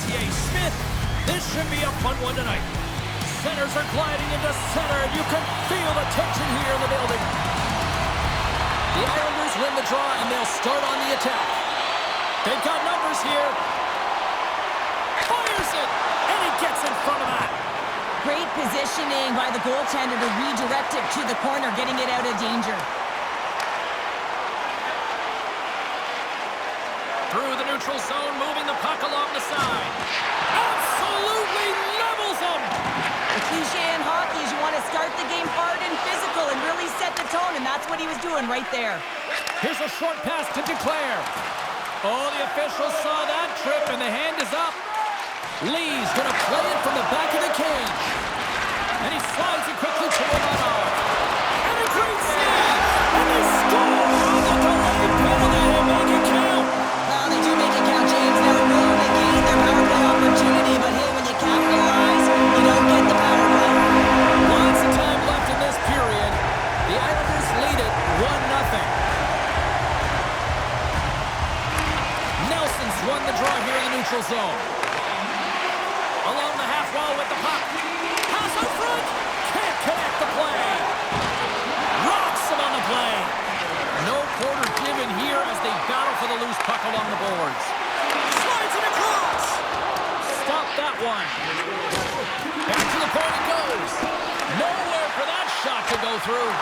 Smith. This should be a fun one tonight. Centers are gliding into center. You can feel the tension here in the building. The Islanders win the draw, and they'll start on the attack. They've got numbers here. Fires it, and he gets in front of that. Great positioning by the goaltender to redirect it to the corner, getting it out of danger. Through the neutral zone, moving the puck along the side. Absolutely levels them! The cliche in hockey is you want to start the game hard and physical and really set the tone, and that's what he was doing right there. Here's a short pass to Duclair. Oh, the official saw that trip, and the hand is up. Lee's going to play it from the back of the cage. And he slides it quickly to Romano. And a great save! And they score on the delayed penalty to make it count. Well, they do make it count, James. They're willing to gain their power play opportunity, but hey, when you capitalize, you don't get the power play. Lots of time left in this period. The Islanders lead it 1-0. Nelson's won the draw here in the neutral zone. Along the half wall with the puck. Pass out front. Can't connect the play. Rocks him on the play. No quarter given here as they battle for the loose puck along the boards. Slides it across. Stop that one. Back to the point it goes. Nowhere for that shot to go through.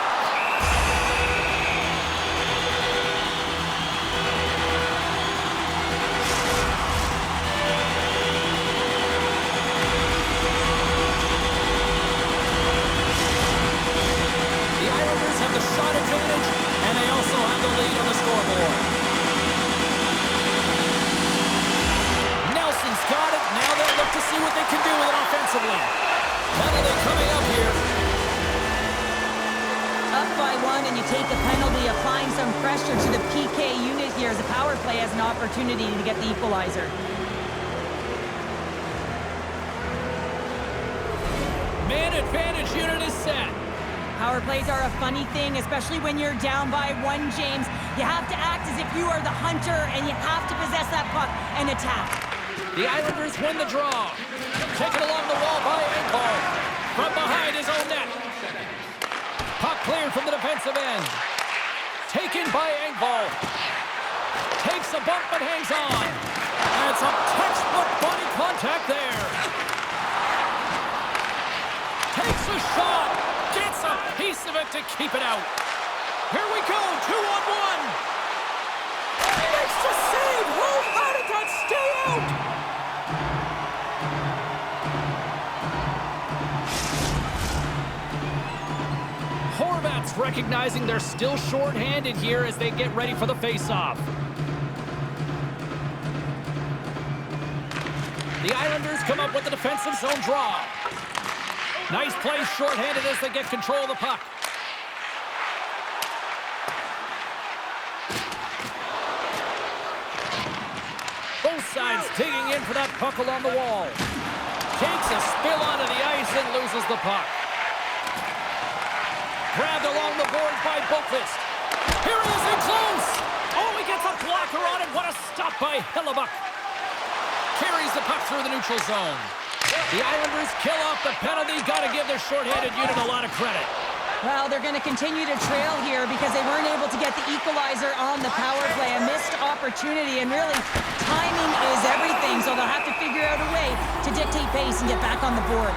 The shot advantage, and they also have the lead on the scoreboard. Nelson's got it. Now they'll look to see what they can do with it offensively. Penalty coming up here. Up by 1, and you take the penalty, applying some pressure to the PK unit here as the power play has an opportunity to get the equalizer. Man advantage unit is set. Power plays are a funny thing, especially when you're down by 1, James. You have to act as if you are the hunter, and you have to possess that puck and attack. The Islanders win the draw. Taken along the wall by Engvall. From behind his own net. Puck cleared from the defensive end. Taken by Engvall. Takes a bump but hangs on. And it's a textbook body contact there. Takes a shot. Gets a piece of it to keep it out. Here we go, 2-on-1. Makes the save. How did that stay out? Horvat's recognizing they're still short-handed here as they get ready for the face-off. The Islanders come up with the defensive zone draw. Nice play short-handed as they get control of the puck. Both sides digging in for that puck along the wall. Takes a spill onto the ice and loses the puck. Grabbed along the boards by Boqvist. Here he is in close. Oh, he gets a blocker on it. What a stop by Hellebuck. Carries the puck through the neutral zone. The Islanders kill off the penalty. Got to give their short-handed unit a lot of credit. Well, they're going to continue to trail here because they weren't able to get the equalizer on the power play. A missed opportunity, and really, timing is everything, so they'll have to figure out a way to dictate pace and get back on the board.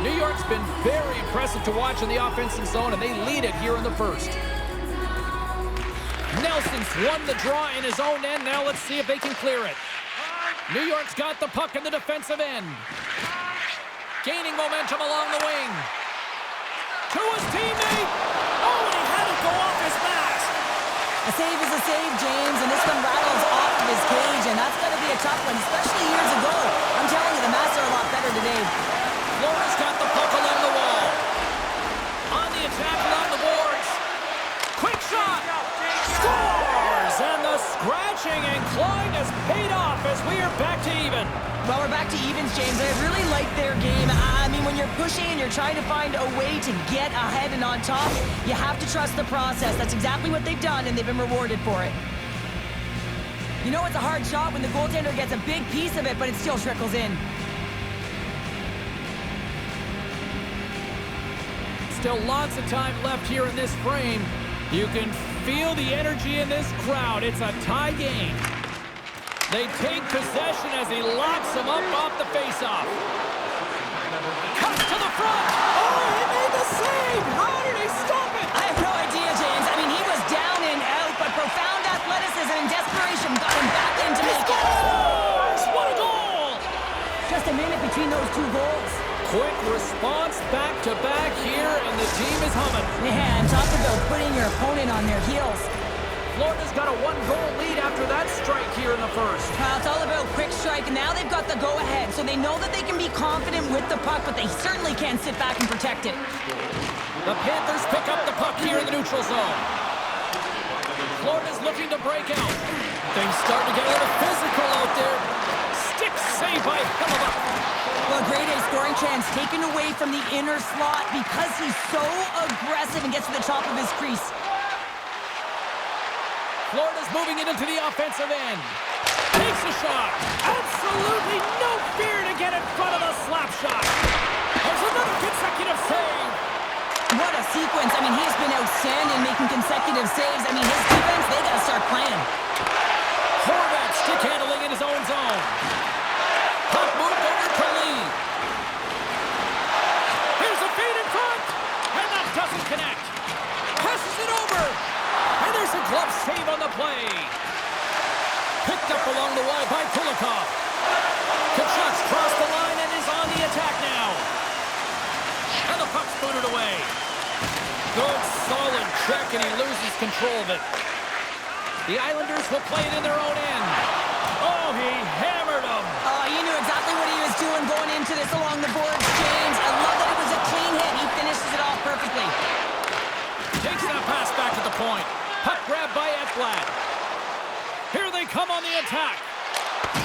New York's been very impressive to watch in the offensive zone, and they lead it here in the first. Nelson's won the draw in his own end. Now let's see if they can clear it. New York's got the puck in the defensive end. Gaining momentum along the wing. To his teammate. Oh, and he had it go off his mask. A save is a save, James, and this one rattles off of his cage, and that's going to be a tough one, especially years ago. I'm telling you, the masks are a lot better today. Florida's got the puck along the wall. On the attack along the boards. Quick shot. Scores! And the scratching and clawing has paid off as we are back to even. Well, we're back to evens, James. I really like their game. I mean, when you're pushing and you're trying to find a way to get ahead and on top, you have to trust the process. That's exactly what they've done, and they've been rewarded for it. You know it's a hard shot when the goaltender gets a big piece of it, but it still trickles in. Still lots of time left here in this frame. You can feel the energy in this crowd. It's a tie game. They take possession as he locks him up off the faceoff. Cuts to the front. Oh, he made the save. How did he stop it? I have no idea, James. I mean, he was down and out, but profound athleticism and desperation got him back in to make it. Scores! What a goal! Just a minute between those two goals. Quick response back-to-back here, and the team is humming. Man, talk about putting your opponent on their heels. Florida's got a one-goal lead after that strike here in the first. Well, it's all about quick strike, and now they've got the go-ahead, so they know that they can be confident with the puck, but they certainly can't sit back and protect it. The Panthers pick up the puck here in the neutral zone. Florida's looking to break out. Things starting to get a little physical out there. Stick save by Hellebuyck. Well, grade A scoring chance taken away from the inner slot because he's so aggressive and gets to the top of his crease. Florida's moving it into the offensive end. Takes a shot. Absolutely no fear to get in front of the slap shot. There's another consecutive save. What a sequence. I mean, he's been outstanding making consecutive saves. I mean, his defense, they got to start playing. Horvat stick handling in his own zone. Puck moved over to Lee. Here's a feed in front. And that doesn't connect. Passes it over. And there's a glove save on the play. Picked up along the wide by Kulikov. Kachuk's crossed the line and is on the attack now. And the puck's booted away. Good, solid check, and he loses control of it. The Islanders will play it in their own end. Oh, he hammered him. Oh, you knew exactly what he was doing going into this along the boards, James. I love that it was a clean hit. He finishes it off perfectly. Takes that pass back to the point. Puck grabbed by Ekblad. Here they come on the attack.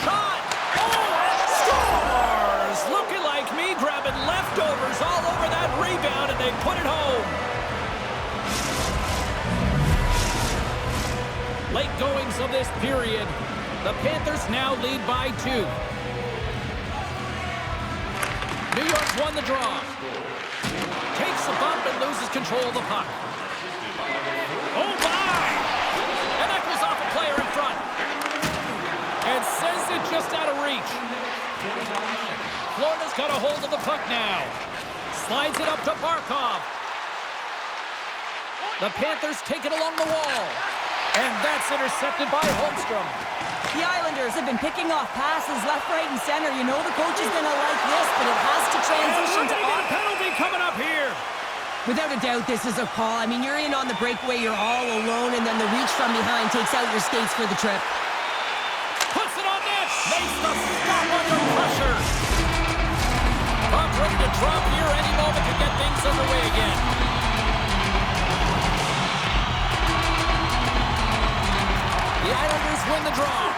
Shot. Oh, and scores! Looking like me, grabbing leftovers all over that rebound, and they put it home. Late goings of this period. The Panthers now lead by 2. New York's won the draw. Takes a bump and loses control of the puck. Oh, my! And that goes off a player in front. And sends it just out of reach. Florida's got a hold of the puck now. Slides it up to Barkov. The Panthers take it along the wall. And that's intercepted by Holmstrom. The Islanders have been picking off passes left, right, and center. You know the coach is going to like this, but it has to transition to a penalty coming up here. Without a doubt, this is a call. I mean, you're in on the breakaway, you're all alone, and then the reach from behind takes out your skates for the trip. Puts it on net. Makes the stop under pressure. Puck ready to drop here any moment to get things underway again. The Islanders win the draw.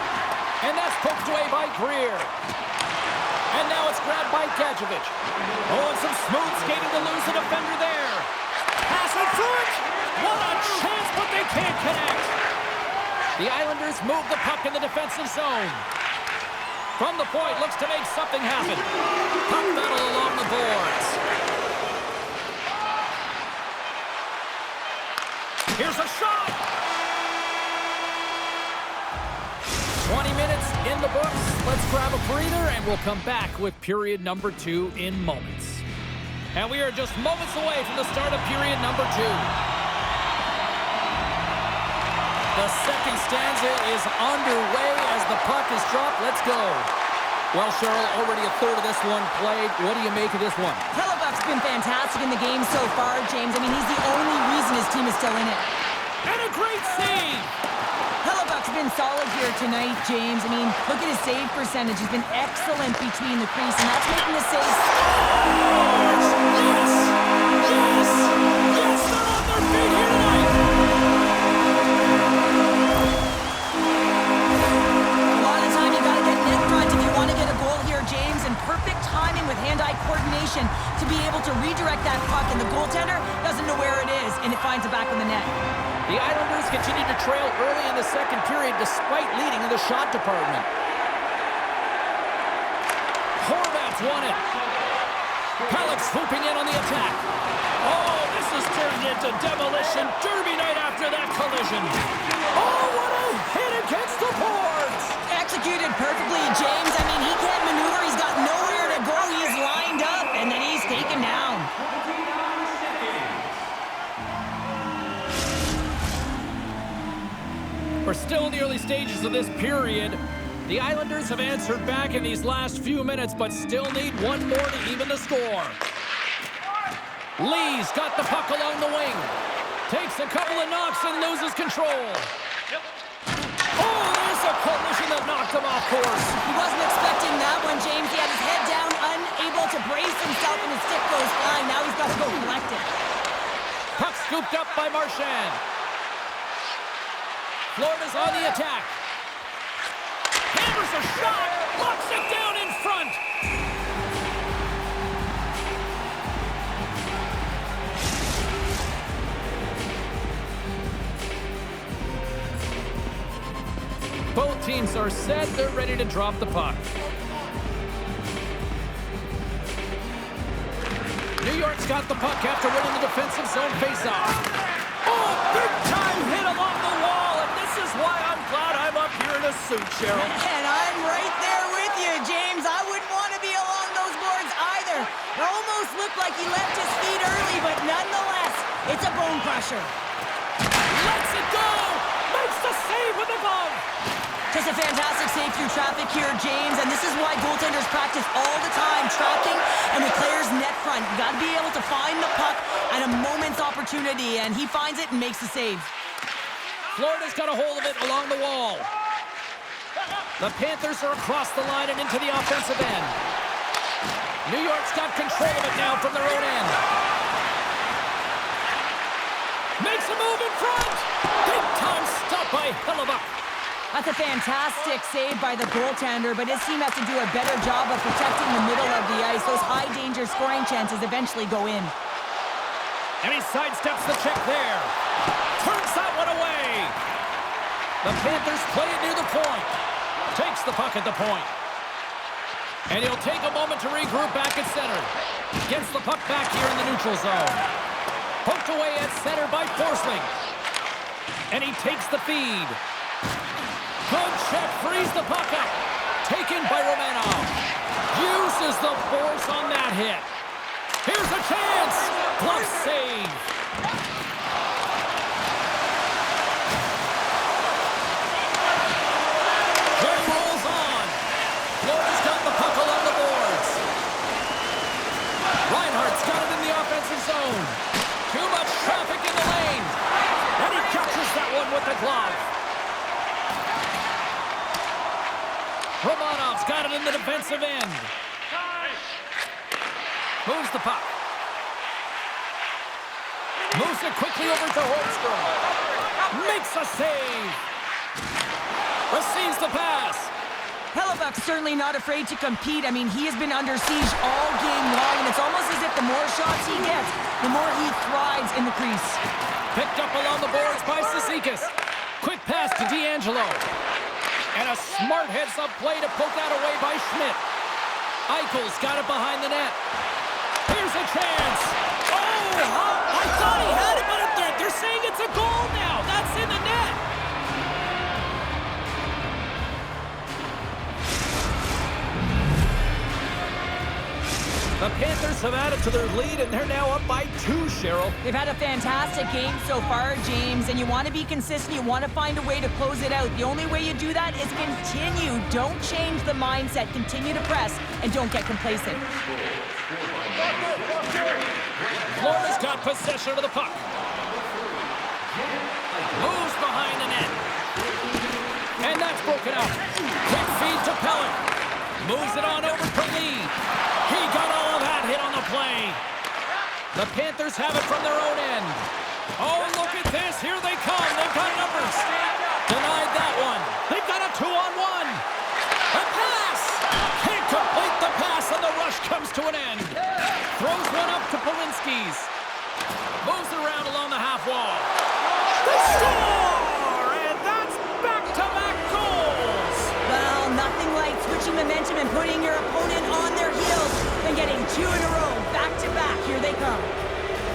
And that's poked away by Greer. And now it's grabbed by Gadjevich. Oh, and some smooth skating to lose the defender there. Pass in front. What a chance, but they can't connect. The Islanders move the puck in the defensive zone. From the point, looks to make something happen. Puck battle along the boards. Here's a shot. 20 minutes in the books. Let's grab a breather, and we'll come back with period number 2 in moments. And we are just moments away from the start of period number 2. The second stanza is underway as the puck is dropped. Let's go. Well, Cheryl, already a third of this one played. What do you make of this one? Hellebuyck's been fantastic in the game so far, James. I mean, he's the only reason his team is still in it. And a great save. Hellebuyck's been solid here tonight, James. I mean, look at his save percentage. He's been excellent between the crease, and that's making the save. Yes! Yes! Yes! Yes! They're on their feet here tonight. A lot of time you got to get net front if you want to get a goal here, James, and perfect timing with hand-eye coordination to be able to redirect that puck, and the goaltender doesn't know where it is, and it finds it back in the net. The Islanders Leafs continue to trail early in the second period despite leading in the shot department. Horvat's won it. Halleck swooping in on the attack. Oh, this has turned into demolition derby night after that collision. Oh, what a hit against the boards! Executed perfectly, James. I mean, he can't maneuver. He's got nowhere to go. He's lined up, and then he's taken down. We're still in the early stages of this period. The Islanders have answered back in these last few minutes, but still need one more to even the score. Lee's got the puck along the wing. Takes a couple of knocks and loses control. Oh, there's a collision that knocked him off course. He wasn't expecting that one, James. He had his head down, unable to brace himself, and his stick goes flying. Now he's got to go collect it. Puck scooped up by Marchand. Florida's on the attack. Hammers a shot, locks it down in front. Both teams are set. They're ready to drop the puck. New York's got the puck after winning the defensive zone faceoff. Oh, big time hit along the wall, and this is why I'm glad I'm up here in a suit, Cheryl. And I'm right there with you, James. I wouldn't want to be along those boards either. It almost looked like he left his feet early, but nonetheless, it's a bone crusher. Lets it go! Makes the save with the glove! Just a fantastic save through traffic here, James, and this is why goaltenders practice all the time, tracking and the player's net front. You got to be able to find the puck at a moment's opportunity, and he finds it and makes the save. Florida's got a hold of it along the wall. The Panthers are across the line and into the offensive end. New York's got control of it now from their own end. Makes a move in front! Big time stop by Hellebuck. That's a fantastic save by the goaltender, but his team has to do a better job of protecting the middle of the ice. Those high-danger scoring chances eventually go in. And he sidesteps the check there. Turns that one away. The Panthers play it near the point. Takes the puck at the point. And he'll take a moment to regroup back at center. Gets the puck back here in the neutral zone. Poked away at center by Forsling. And he takes the feed. Good check, frees the puck up. Taken by Romanov. Uses the force on that hit. Here's a chance. Glove save. Play rolls on. Florida's got the puck along the boards. Reinhardt's got it in the offensive zone. Too much traffic in the lane. And he captures that one with the glove. Romanov's got it in the defensive end. Moves the puck. Moves it quickly over to Holmstrom. Makes a save. Receives the pass. Hellebuck's certainly not afraid to compete. I mean, he has been under siege all game long, and it's almost as if the more shots he gets, the more he thrives in the crease. Picked up along the boards by Cizikas. Quick pass to D'Angelo. And a smart heads-up play to poke that away by Schmidt. Eichel's got it behind the net. Here's a chance. Oh, I thought he had it, but they're saying it's a goal now. That's in the net. The Panthers have added to their lead, and they're now up by 2, Cheryl. They've had a fantastic game so far, James, and you want to be consistent. You want to find a way to close it out. The only way you do that is continue. Don't change the mindset. Continue to press, and don't get complacent. Florida's got possession of the puck. Moves behind the net. And that's broken up. Quick feed to Pellet. Moves it on over to Lee. He got all of that hit on the play. The Panthers have it from their own end. Oh, look at this. Here they come. They've got numbers. Denied that one. They've got a 2-on-1. A pass. Can't complete the pass, and the rush comes to an end. Throws one up to Polinski's. Moves it around along the half wall. They score! Here they come.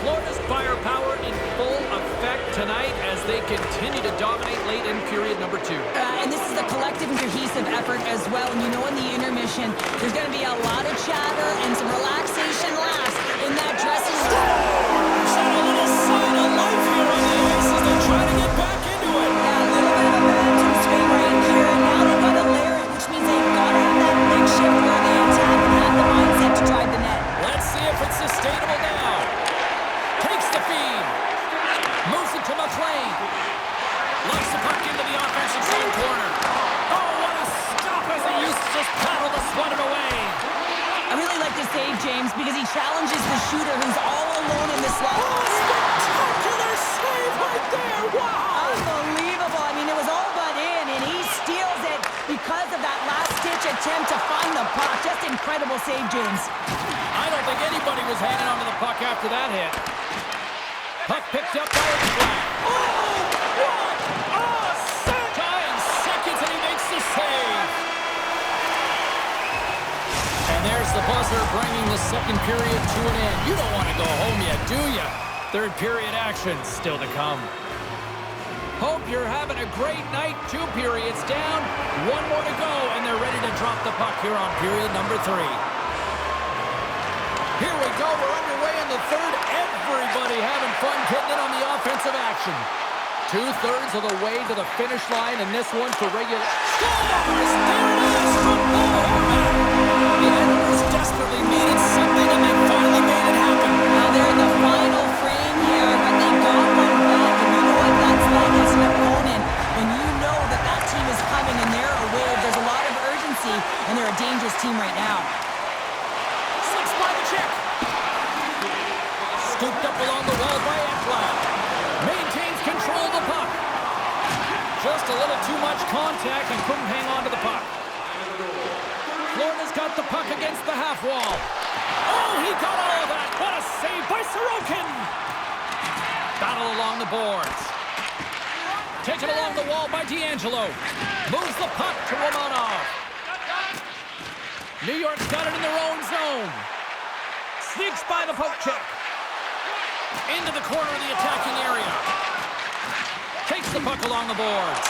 Florida's firepower in full effect tonight as they continue to dominate late in period number 2. And this is a collective and cohesive effort as well. And you know in the intermission, there's going to be a lot of chatter and some relaxation laughs in that dressing room. A little sign of life here on the ice as they try to get back into it. Yeah, a little bit of a momentum swing right here. And now they've got to layer it, which means they've got to have that big shift where they attack and have the mindset to drive the net. Let's see if it's sustainable now. Takes the feed. Moves it to McLean. Locks the puck into the offensive zone corner. Oh, what a stop as he used to just paddle to sweat it away. I really like this save, James, because he challenges the shooter who's all alone in the slot. Oh, spectacular save right there. Wow. Unbelievable. I mean, it was all but in, and he steals it because of that last-ditch attempt to find the puck. Just incredible save, James. I don't think anybody was hanging onto the puck after that hit. Puck picked up by the flag. Oh, what a save! 9 seconds and he makes the save. And there's the buzzer bringing the second period to an end. You don't want to go home yet, do you? Third period action still to come. Hope you're having a great night. 2 periods down, 1 more to go, and they're ready to drop the puck here on period number 3. Here we go. We're underway in the third. Everybody having fun getting in on the offensive action. 2/3 of the way to the finish line, and this one for regular. Scores! There it is from Paul Horvat. The Editors desperately needed something, and they finally made it happen. Now they're in the final frame here, but they got one back, and you know what that's like as an opponent. When you know that that team is coming and they're aware, there's a lot of urgency, and they're a dangerous team right now. By the check. Scooped up along the wall by Ekblad. Maintains control of the puck. Just a little too much contact and couldn't hang on to the puck. Florida's got the puck against the half wall. Oh, he got all of that. What a save by Sorokin. Battle along the boards. Taken along the wall by D'Angelo. Moves the puck to Romanov. New York's got it in their own zone. Sneaks by the poke check. Into the corner of the attacking area. Takes the puck along the boards.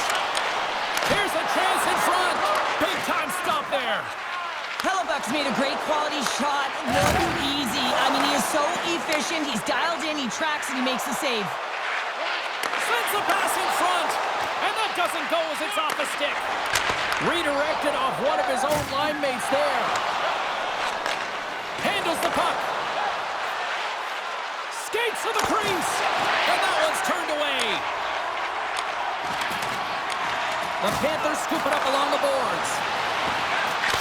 Here's a chance in front. Big time stop there. Hellebuck's made a great quality shot. Look easy. I mean, he is so efficient. He's dialed in, he tracks, and he makes the save. Sends the pass in front. And that doesn't go as it's off the stick. Redirected off one of his own line mates there. Handles the puck. Skates to the crease. And that one's turned away. The Panthers scoop it up along the boards.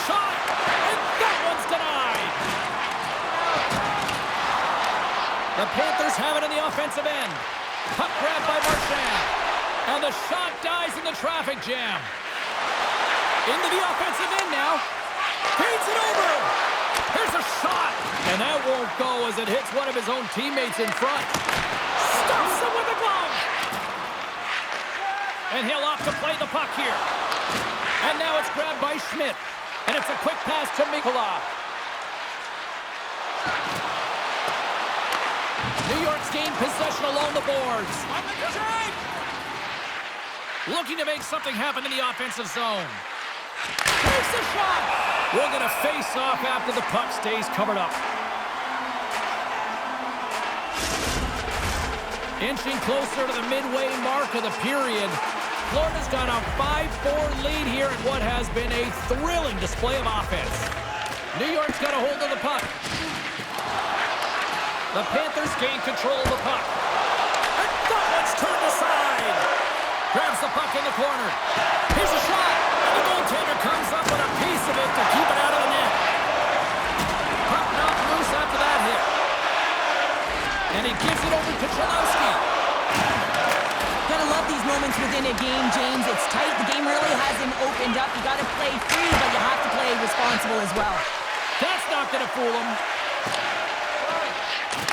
Shot. And that one's denied. The Panthers have it in the offensive end. Puck grabbed by Marchand. And the shot dies in the traffic jam. Into the offensive end now. Feeds it over. Here's a shot. And that won't go as it hits one of his own teammates in front. Stops him with a glove. And he'll opt to play the puck here. And now it's grabbed by Schmidt. And it's a quick pass to Mikula. New York's gained possession along the boards. Looking to make something happen in the offensive zone. Here's the shot. We're going to face off after the puck stays covered up. Inching closer to the midway mark of the period. Florida's got a 5-4 lead here in what has been a thrilling display of offense. New York's got a hold of the puck. The Panthers gain control of the puck. And that one's turned aside. Grabs the puck in the corner. Here's a shot. And the goaltender comes up with a piece of it to keep it out of the net. Puck knocked loose after that hit. And he gives it over to Chalowski. Gotta love these moments within a game, James. It's tight. The game really hasn't opened up. You gotta play free, but you have to play responsible as well. That's not gonna fool him.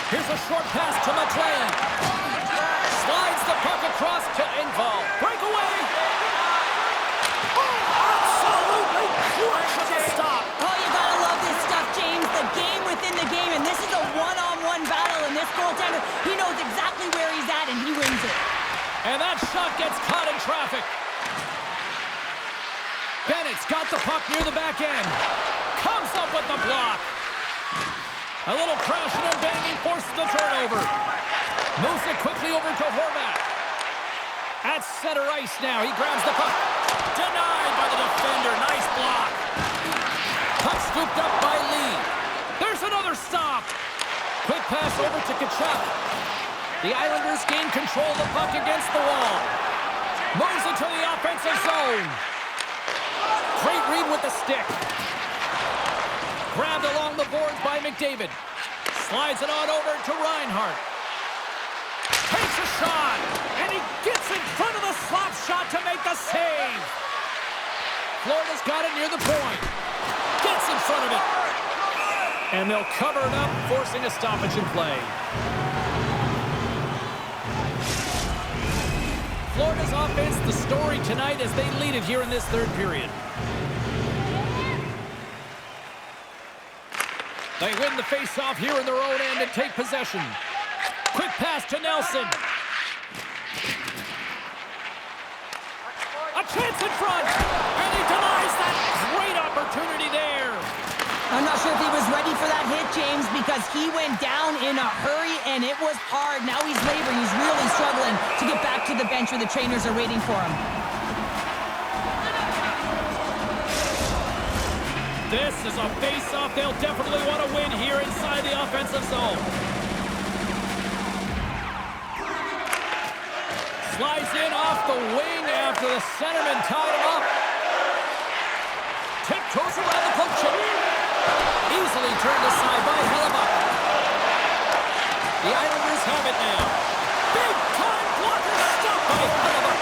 Here's a short pass to McLean. Slides the puck across to Engvall. Breakaway. Oh, absolutely crushes a stop. Oh, you gotta love this stuff, James. The game within the game, and this is a one-on-one best goaltender. He knows exactly where he's at, and he wins it. And that shot gets caught in traffic. Bennett's got the puck near the back end. Comes up with the block. A little crashing and banging forces the turnover. Moves it quickly over to Horvat. At center ice now. He grabs the puck. Denied by the defender. Nice block. Puck scooped up by Lee. There's another stop. Quick pass over to Kachuk. The Islanders gain control of the puck against the wall. Moves into the offensive zone. Great read with the stick. Grabbed along the boards by McDavid. Slides it on over to Reinhart. Takes a shot. And he gets in front of the slap shot to make the save. Florida's got it near the point. Gets in front of it. And they'll cover it up, forcing a stoppage in play. Florida's offense, the story tonight as they lead it here in this third period. They win the face-off here in their own end and take possession. Quick pass to Nelson. A chance in front, and he denies that great opportunity there. I'm not sure if he was ready for that hit, James, because he went down in a hurry, and it was hard. Now he's laboring. He's really struggling to get back to the bench where the trainers are waiting for him. This is a face-off they'll definitely want to win here inside the offensive zone. Slides in off the wing after the centerman tied him up. Tiptoes around the poke check. Easily turned aside by Hellebuck. The Islanders have it now. Big-time blocker stopped by Hellebuck.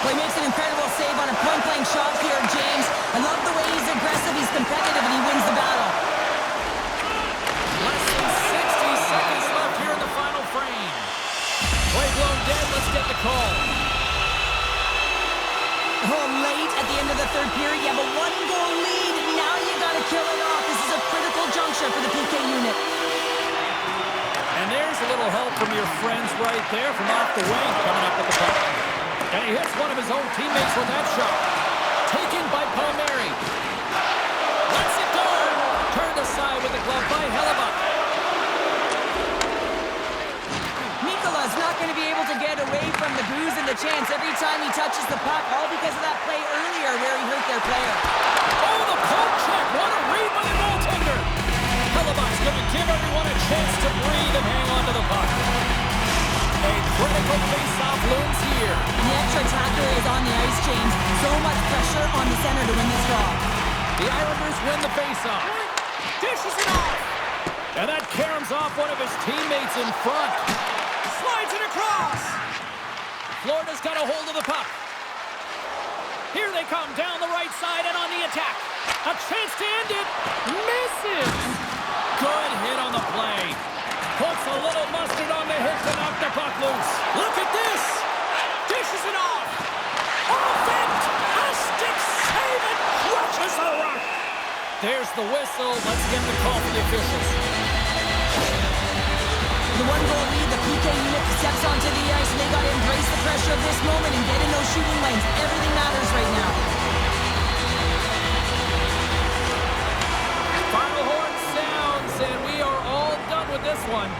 Well, he makes an incredible save on a point-blank shot here, James. I love the way he's aggressive, he's competitive, and he wins the battle. Less than 60 seconds left here in the final frame. Play blown dead, let's get the call. Oh, late at the end of the third period, you have a one-goal lead. Now you got to kill it off. This is a critical juncture for the PK unit. And there's a little help from your friends right there from off the wing coming up with the puck. And he hits one of his own teammates with that shot. Taken by Palmieri. Lets it go. Turned aside with the glove by Hellebuck. Mikola's not going to be able to get away from the booze and the chance every time he touches the puck, all because of that play earlier where he hurt their player. Oh, the poke check. What a read by the goaltender. Hellebuck's going to give everyone a chance to breathe and hang on to the puck. A critical face-off looms here. And the extra attacker is on the ice, James. So much pressure on the center to win this draw. The Islanders win the face-off. Dishes it off. And that caroms off one of his teammates in front. Slides it across. Florida's got a hold of the puck. Here they come down the right side and on the attack. A chance to end it. Misses. Good hit on the play. Puts a little mustard on the hit to knock the puck loose. Look at this. Dishes it off. Off it. A stick save it. Crushes the rush. There's the whistle. Let's get the call from the officials. The one-goal lead, the PK unit steps onto the ice, and they got to embrace the pressure of this moment and get in those shooting lanes. Everything matters right now. Final horn sounds, and we are all done with this one.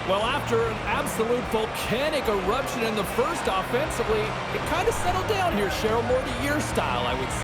Well, after an absolute volcanic eruption in the first offensively, it kind of settled down here, Cheryl, more to your style, I would say.